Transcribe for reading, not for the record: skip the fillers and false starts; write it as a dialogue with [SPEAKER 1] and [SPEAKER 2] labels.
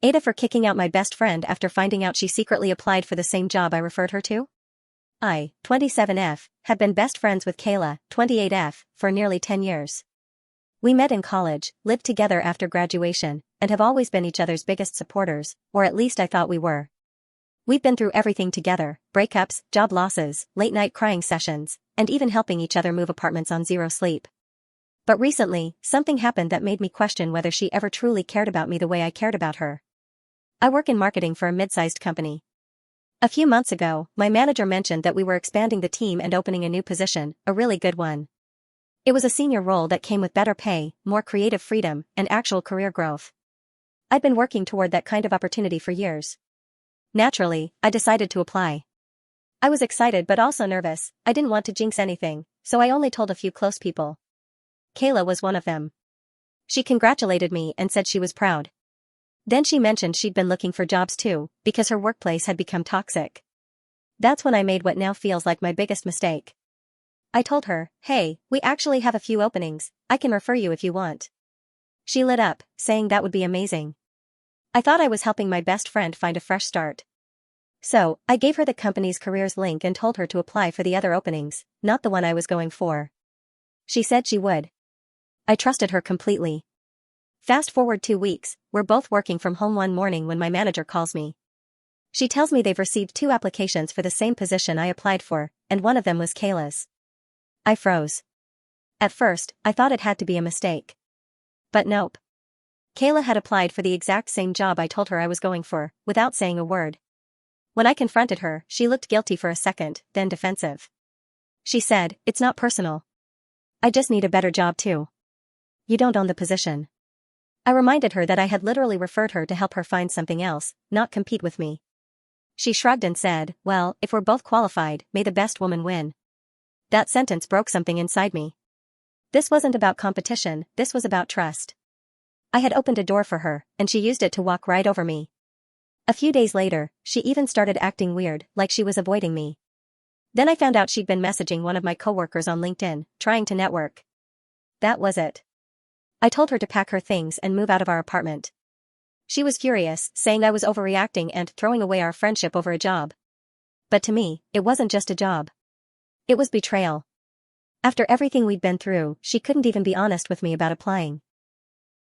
[SPEAKER 1] AITA for kicking out my best friend after finding out she secretly applied for the same job I referred her to? I, 27F, had been best friends with Kayla, 28F, for nearly 10 years. We met in college, lived together after graduation, and have always been each other's biggest supporters, or at least I thought we were. We've been through everything together: breakups, job losses, late-night crying sessions, and even helping each other move apartments on zero sleep. But recently, something happened that made me question whether she ever truly cared about me the way I cared about her. I work in marketing for a mid-sized company. A few months ago, my manager mentioned that we were expanding the team and opening a new position, a really good one. It was a senior role that came with better pay, more creative freedom, and actual career growth. I'd been working toward that kind of opportunity for years. Naturally, I decided to apply. I was excited but also nervous. I didn't want to jinx anything, so I only told a few close people. Kayla was one of them. She congratulated me and said she was proud. Then she mentioned she'd been looking for jobs too, because her workplace had become toxic. That's when I made what now feels like my biggest mistake. I told her, "Hey, we actually have a few openings, I can refer you if you want." She lit up, saying that would be amazing. I thought I was helping my best friend find a fresh start. So, I gave her the company's careers link and told her to apply for the other openings, not the one I was going for. She said she would. I trusted her completely. Fast forward 2 weeks, we're both working from home one morning when my manager calls me. She tells me they've received 2 applications for the same position I applied for, and one of them was Kayla's. I froze. At first, I thought it had to be a mistake. But nope. Kayla had applied for the exact same job I told her I was going for, without saying a word. When I confronted her, she looked guilty for a second, then defensive. She said, "It's not personal. I just need a better job too. You don't own the position." I reminded her that I had literally referred her to help her find something else, not compete with me. She shrugged and said, "Well, if we're both qualified, may the best woman win." That sentence broke something inside me. This wasn't about competition, this was about trust. I had opened a door for her, and she used it to walk right over me. A few days later, she even started acting weird, like she was avoiding me. Then I found out she'd been messaging one of my coworkers on LinkedIn, trying to network. That was it. I told her to pack her things and move out of our apartment. She was furious, saying I was overreacting and throwing away our friendship over a job. But to me, it wasn't just a job. It was betrayal. After everything we'd been through, she couldn't even be honest with me about applying.